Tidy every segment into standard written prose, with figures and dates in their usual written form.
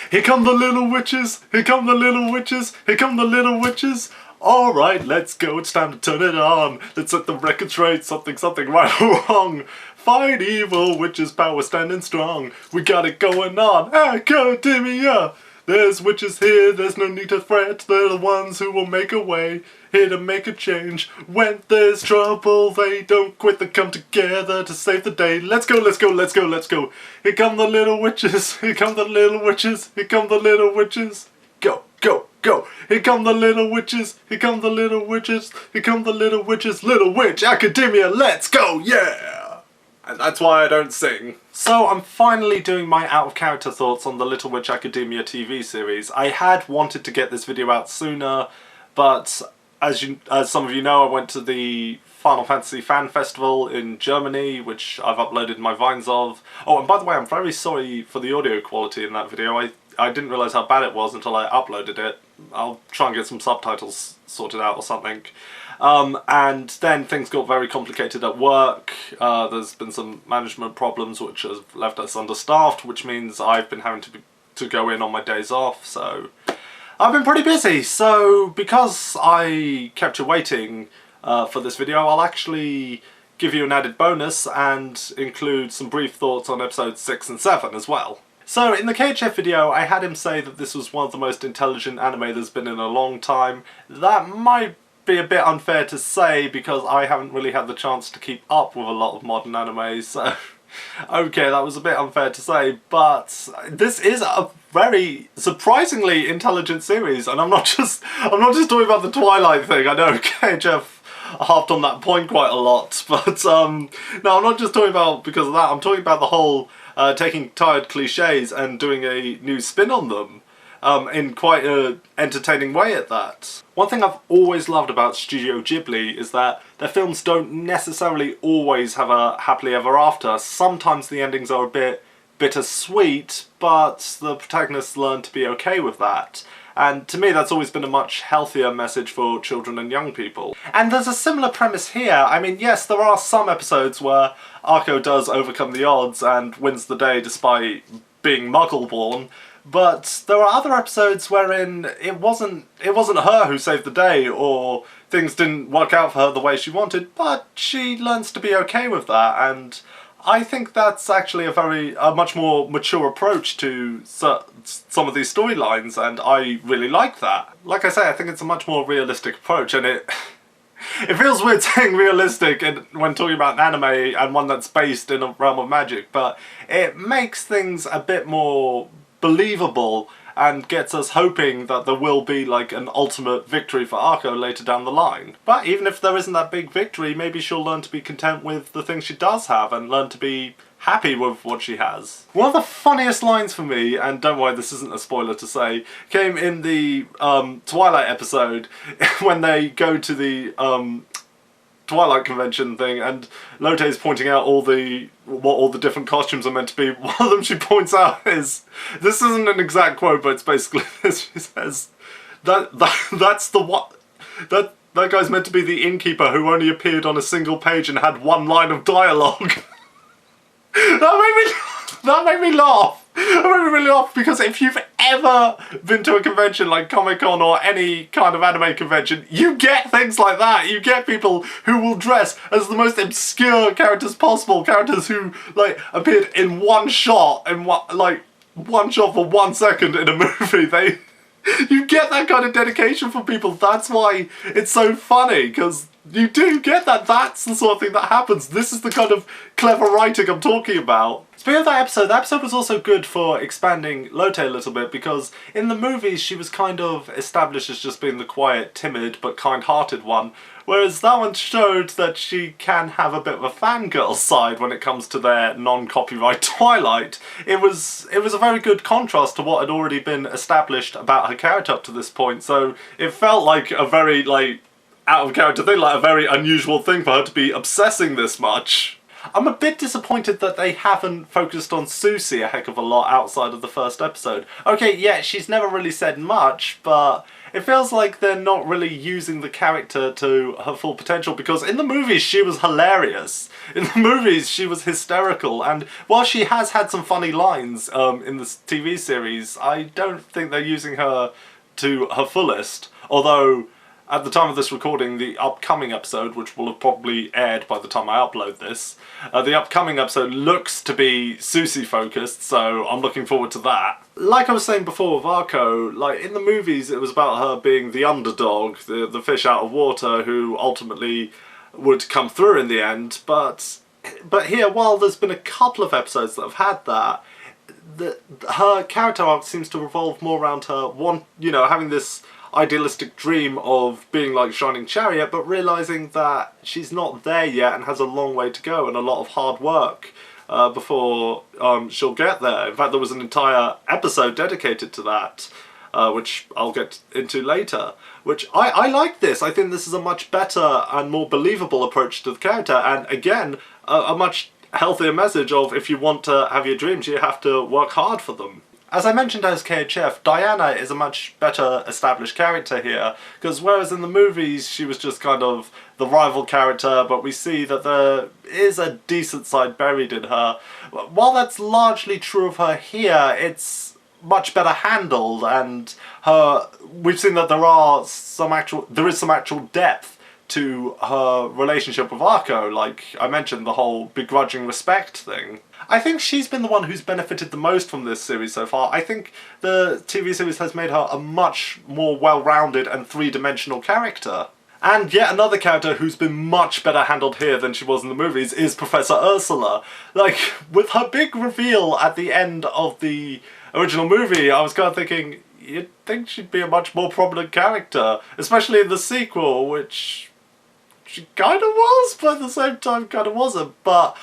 Here come the little witches, here come the little witches, here come the little witches. Alright, let's go, it's time to turn it on. Let's set the record straight, something right or wrong. Fight evil, witches power standing strong. We got it going on, academia. There's witches here, there's no need to fret. They're the ones who will make a way, here to make a change. When there's trouble, they don't quit, they come together to save the day. Let's go, let's go, let's go, let's go. Here come the little witches, here come the little witches, here come the little witches. Go, go, go. Here come the little witches, here come the little witches, here come the little witches. Little Witch Academia, let's go, yeah! And that's why I don't sing. So I'm finally doing my out-of-character thoughts on the Little Witch Academia TV series. I had wanted to get this video out sooner, but as some of you know, I went to the Final Fantasy Fan Festival in Germany, which I've uploaded my vines of. Oh, and by the way, I'm very sorry for the audio quality in that video. I didn't realise how bad it was until I uploaded it. I'll try and get some subtitles sorted out or something. And then things got very complicated at work. There's been some management problems which have left us understaffed, which means I've been having to go in on my days off, so I've been pretty busy. So because I kept you waiting for this video, I'll actually give you an added bonus and include some brief thoughts on episodes 6 and 7 as well. So in the KHF video, I had him say that this was one of the most intelligent anime there's been in a long time. That might be a bit unfair to say because I haven't really had the chance to keep up with a lot of modern anime, so okay, that was a bit unfair to say, but this is a very surprisingly intelligent series, and I'm not just talking about the Twilight thing. I know KHF harped on that point quite a lot, but no, I'm not just talking about because of that. I'm talking about the whole taking tired cliches and doing a new spin on them. In quite an entertaining way at that. One thing I've always loved about Studio Ghibli is that their films don't necessarily always have a happily ever after. Sometimes the endings are a bit bittersweet, but the protagonists learn to be okay with that. And to me that's always been a much healthier message for children and young people. And there's a similar premise here. I mean, yes, there are some episodes where Akko does overcome the odds and wins the day despite being Muggle-born, but there are other episodes wherein it wasn't her who saved the day, or things didn't work out for her the way she wanted, but she learns to be okay with that, and I think that's actually a much more mature approach to some of these storylines, and I really like that. Like I say, I think it's a much more realistic approach, and it feels weird saying realistic when talking about an anime and one that's based in a realm of magic, but it makes things a bit more believable and gets us hoping that there will be like an ultimate victory for Akko later down the line. But even if there isn't that big victory, maybe she'll learn to be content with the things she does have and learn to be happy with what she has. One of the funniest lines for me, and don't worry, this isn't a spoiler to say, came in the Twilight episode when they go to the Twilight convention thing, and Lotte's pointing out what all the different costumes are meant to be. One of them she points out is, this isn't an exact quote, but it's basically this. She says that guy's meant to be the innkeeper who only appeared on a single page and had one line of dialogue. That made me laugh. That made me really laugh, because if you've ever been to a convention like Comic-Con or any kind of anime convention, you get things like that. You get people who will dress as the most obscure characters possible, characters who like appeared in one shot, one shot for 1 second in a movie. You get that kind of dedication from people. That's why it's so funny, because you do get that. That's the sort of thing that happens. This is the kind of clever writing I'm talking about. Speaking of that episode was also good for expanding Lotte a little bit, because in the movies she was kind of established as just being the quiet, timid, but kind-hearted one, whereas that one showed that she can have a bit of a fangirl side when it comes to their non-copyright Twilight. It was a very good contrast to what had already been established about her character up to this point, so it felt like a very, out-of-character thing, like a very unusual thing for her to be obsessing this much. I'm a bit disappointed that they haven't focused on Susie a heck of a lot outside of the first episode. Okay, yeah, she's never really said much, but it feels like they're not really using the character to her full potential, because in the movies she was hilarious. In the movies she was hysterical, and while she has had some funny lines in this TV series, I don't think they're using her to her fullest, although at the time of this recording, the upcoming episode, which will have probably aired by the time I upload this, the upcoming episode looks to be Susie focused, so I'm looking forward to that. Like I was saying before with Arco, like in the movies it was about her being the underdog, the fish out of water who ultimately would come through in the end, but here, while there's been a couple of episodes that have had that, her character arc seems to revolve more around her having this idealistic dream of being like Shining Chariot, but realising that she's not there yet and has a long way to go and a lot of hard work before she'll get there. In fact, there was an entire episode dedicated to that, which I'll get into later. Which I like this. I think this is a much better and more believable approach to the character, and again, a much healthier message of if you want to have your dreams, you have to work hard for them. As I mentioned as KHF, Diana is a much better established character here, because whereas in the movies she was just kind of the rival character, but we see that there is a decent side buried in her. While that's largely true of her here, it's much better handled, and we've seen that there is some actual depth to her relationship with Arco, like I mentioned, the whole begrudging respect thing. I think she's been the one who's benefited the most from this series so far. I think the TV series has made her a much more well-rounded and three-dimensional character. And yet another character who's been much better handled here than she was in the movies is Professor Ursula. Like, with her big reveal at the end of the original movie, I was kind of thinking, you'd think she'd be a much more prominent character, especially in the sequel, which she kind of was, but at the same time kind of wasn't. But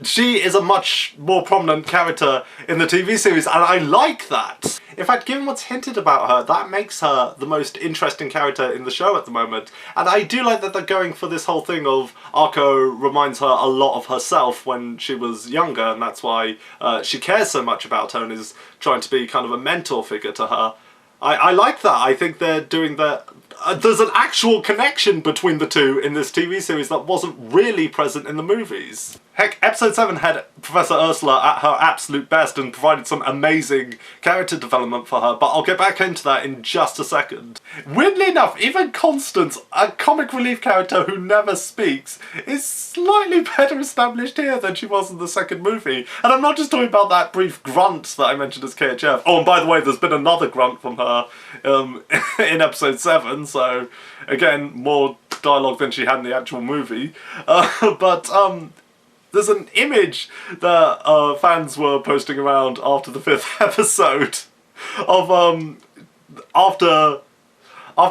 she is a much more prominent character in the TV series, and I like that. In fact, given what's hinted about her, that makes her the most interesting character in the show at the moment. And I do like that they're going for this whole thing of Arco reminds her a lot of herself when she was younger, and that's why she cares so much about her and is trying to be kind of a mentor figure to her. I like that. I think they're doing that. There's an actual connection between the two in this TV series that wasn't really present in the movies. Heck, episode 7 had Professor Ursula at her absolute best and provided some amazing character development for her, but I'll get back into that in just a second. Weirdly enough, even Constance, a comic relief character who never speaks, is slightly better established here than she was in the second movie. And I'm not just talking about that brief grunt that I mentioned as KHF. Oh, and by the way, there's been another grunt from her in episode 7, so again, more dialogue than she had in the actual movie. There's an image that fans were posting around after the 5th episode of after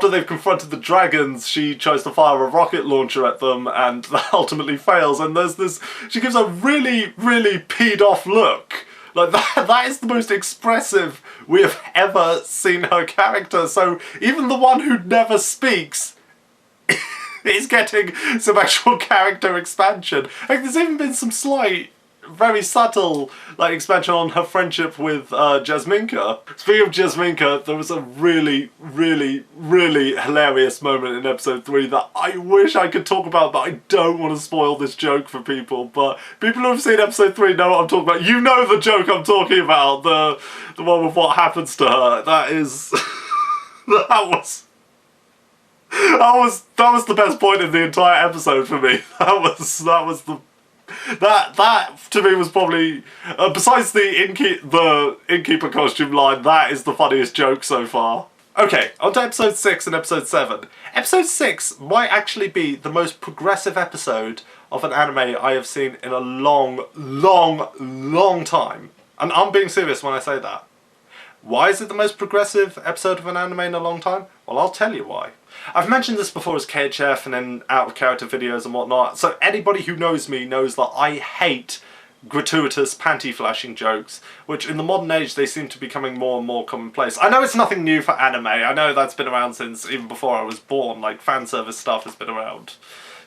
they've confronted the dragons, she tries to fire a rocket launcher at them and that ultimately fails, and there's this, she gives a really, really peed off look. Like, that is the most expressive we have ever seen her character, so even the one who never speaks is getting some actual character expansion. Like, there's even been some slight, very subtle, like, expansion on her friendship with Jasminka. Speaking of Jasminka, there was a really, really, really hilarious moment in episode 3 that I wish I could talk about, but I don't want to spoil this joke for people. But people who have seen episode 3 know what I'm talking about. You know the joke I'm talking about, the one with what happens to her. That is... That was the best point of the entire episode for me. That to me was probably, besides the innkeeper costume line, that is the funniest joke so far. Okay, on to episode 6 and episode 7. Episode 6 might actually be the most progressive episode of an anime I have seen in a long, long, long time. And I'm being serious when I say that. Why is it the most progressive episode of an anime in a long time? Well, I'll tell you why. I've mentioned this before as KHF and in out-of-character videos and whatnot, so anybody who knows me knows that I hate gratuitous panty-flashing jokes, which in the modern age they seem to be becoming more and more commonplace. I know it's nothing new for anime, I know that's been around since even before I was born, like fan service stuff has been around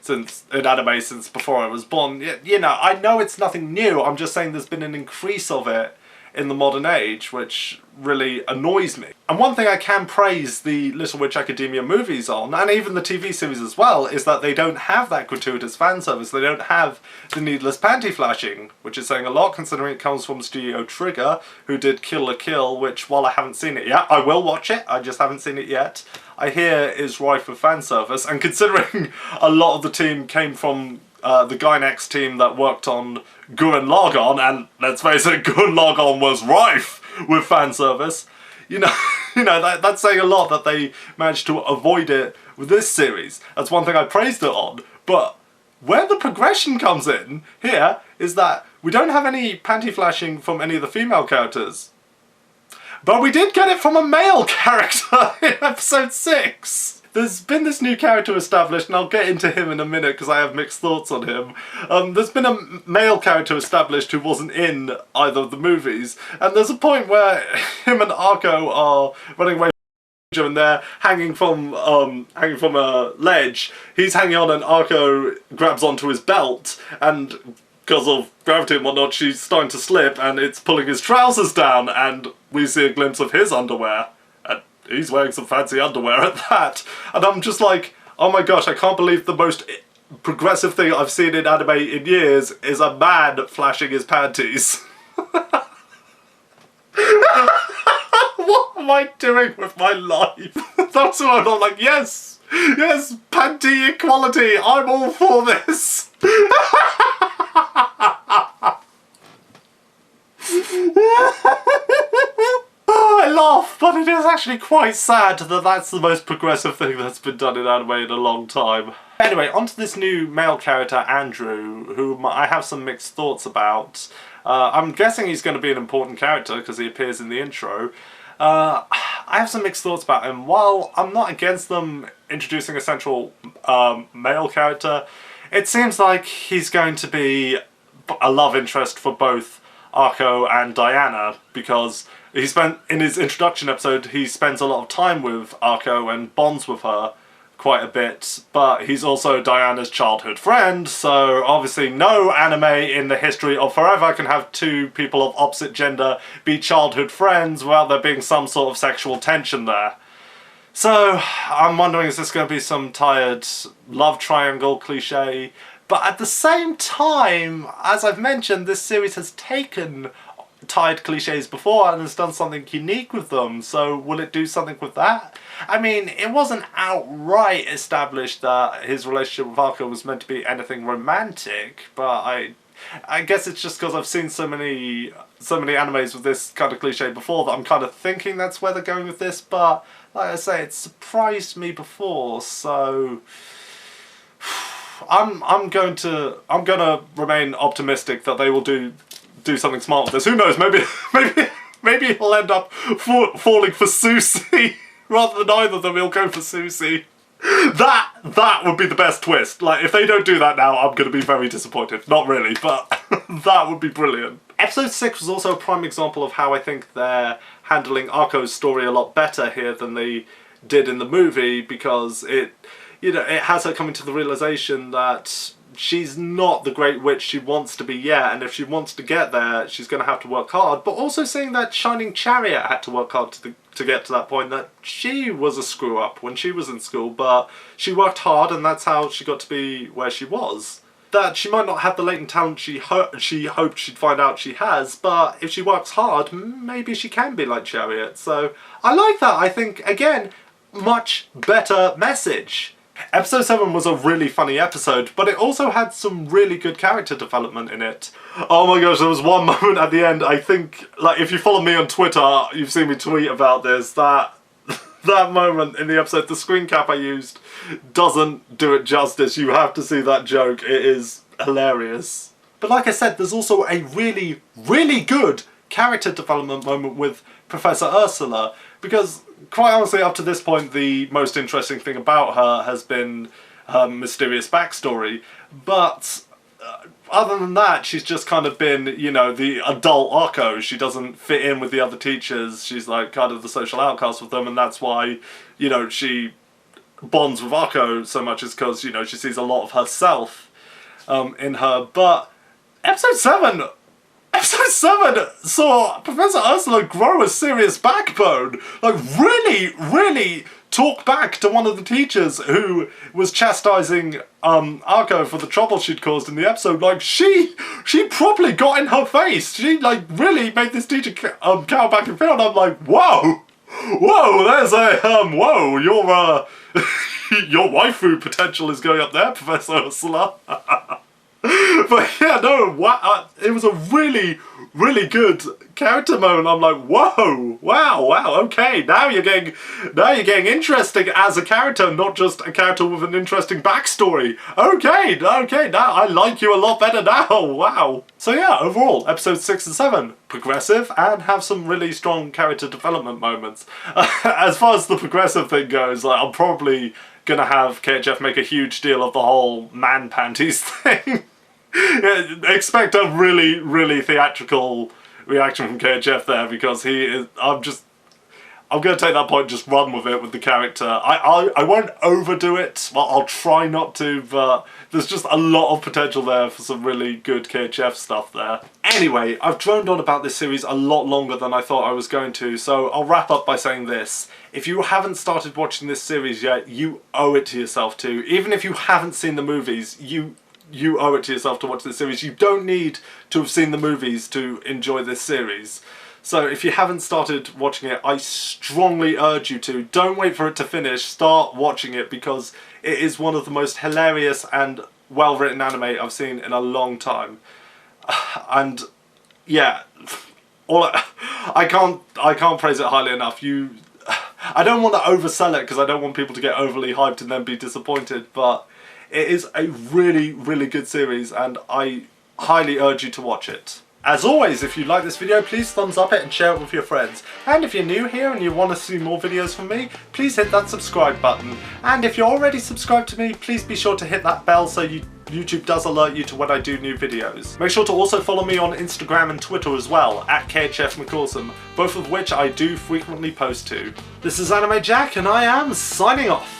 in anime since before I was born. You know, I know it's nothing new, I'm just saying there's been an increase of it in the modern age, which really annoys me. And one thing I can praise the Little Witch Academia movies on, and even the TV series as well, is that they don't have that gratuitous fan service. They don't have the needless panty flashing, which is saying a lot considering it comes from Studio Trigger, who did Kill la Kill, which, while I haven't seen it yet, I will watch it, I just haven't seen it yet, I hear is rife with fan service. And considering a lot of the team came from the Gynax team that worked on Gurren Lagann, and let's face it, Gurren Lagann was rife with fan service. You know, that's saying a lot that they managed to avoid it with this series. That's one thing I praised it on. But where the progression comes in here is that we don't have any panty flashing from any of the female characters. But we did get it from a male character in episode 6. There's been this new character established, and I'll get into him in a minute because I have mixed thoughts on him. There's been a male character established who wasn't in either of the movies, and there's a point where him and Arco are running away from and they're hanging from a ledge. He's hanging on and Arco grabs onto his belt, and because of gravity and whatnot, she's starting to slip and it's pulling his trousers down, and we see a glimpse of his underwear. He's wearing some fancy underwear at that. And I'm just like, oh my gosh, I can't believe the most progressive thing I've seen in anime in years is a man flashing his panties. What am I doing with my life? That's what I'm like, yes, yes, panty equality, I'm all for this. I laugh, but it is actually quite sad that that's the most progressive thing that's been done in anime in a long time. Anyway, onto this new male character, Andrew, whom I have some mixed thoughts about. I'm guessing he's going to be an important character because he appears in the intro. I have some mixed thoughts about him. While I'm not against them introducing a central male character, it seems like he's going to be a love interest for both Arco and Diana, because in his introduction episode, he spends a lot of time with Arco and bonds with her quite a bit, but he's also Diana's childhood friend, so obviously no anime in the history of forever can have two people of opposite gender be childhood friends without there being some sort of sexual tension there. So I'm wondering, is this going to be some tired love triangle cliche? But at the same time, as I've mentioned, this series has taken tired cliches before and has done something unique with them, so will it do something with that? I mean, it wasn't outright established that his relationship with Arco was meant to be anything romantic, but I guess it's just because I've seen so many animes with this kind of cliche before that I'm kind of thinking that's where they're going with this, but like I say, it surprised me before, so I'm gonna remain optimistic that they will do something smart with this. Who knows? Maybe he'll end up falling for Susie rather than either of them. He'll go for Susie. That would be the best twist. Like, if they don't do that now, I'm gonna be very disappointed. Not really, but that would be brilliant. Episode 6 was also a prime example of how I think they're handling Arco's story a lot better here than they did in the movie, because it has her coming to the realization that she's not the great witch she wants to be yet, and if she wants to get there, she's going to have to work hard, but also seeing that Shining Chariot had to work hard to get to that point, that she was a screw-up when she was in school, but she worked hard and that's how she got to be where she was. That she might not have the latent talent she hoped she'd find out she has, but if she works hard, maybe she can be like Chariot. So I like that. I think, again, much better message. Episode 7 was a really funny episode, but it also had some really good character development in it. Oh my gosh, there was one moment at the end, I think, like, if you follow me on Twitter, you've seen me tweet about this, that moment in the episode, the screen cap I used doesn't do it justice. You have to see that joke. It is hilarious. But like I said, there's also a really, really good character development moment with Professor Ursula, because quite honestly, up to this point, the most interesting thing about her has been her mysterious backstory, but other than that, she's just kind of been, the adult Arco. She doesn't fit in with the other teachers. She's like kind of the social outcast with them, and that's why, she bonds with Arco so much, is because, she sees a lot of herself in her. But episode 7 episode 7 saw Professor Ursula grow a serious backbone. Like, really talk back to one of the teachers who was chastising Arco for the trouble she'd caused in the episode. Like, she properly got in her face. She, like, really made this teacher cower back and feel. And I'm like, whoa, there's a, whoa, your waifu potential is going up there, Professor Ursula. But yeah, no, it was a really good character moment. I'm like, whoa, wow, okay, now you're getting interesting as a character, not just a character with an interesting backstory. Okay, now I like you a lot better now, wow. So yeah, overall, episodes 6 and 7, progressive and have some really strong character development moments. As far as the progressive thing goes, like, I'm probably gonna have KHF make a huge deal of the whole man panties thing. Expect a really theatrical reaction from KHF there, because he is. I'm gonna take that point and just run with it with the character. I won't overdo it. Well, I'll try not to, but there's just a lot of potential there for some really good KHF stuff there. Anyway, I've droned on about this series a lot longer than I thought I was going to, so I'll wrap up by saying this. If you haven't started watching this series yet, you owe it to yourself to. Even if you haven't seen the movies, you owe it to yourself to watch this series. You don't need to have seen the movies to enjoy this series. So if you haven't started watching it, I strongly urge you to. Don't wait for it to finish. Start watching it, because it is one of the most hilarious and well-written anime I've seen in a long time. And yeah, I can't praise it highly enough. I don't want to oversell it, because I don't want people to get overly hyped and then be disappointed, but it is a really good series, and I highly urge you to watch it. As always, if you like this video, please thumbs up it and share it with your friends. And if you're new here and you want to see more videos from me, please hit that subscribe button. And if you're already subscribed to me, please be sure to hit that bell so YouTube does alert you to when I do new videos. Make sure to also follow me on Instagram and Twitter as well, at KHFMcAwesome, both of which I do frequently post to. This is Anime Jack, and I am signing off.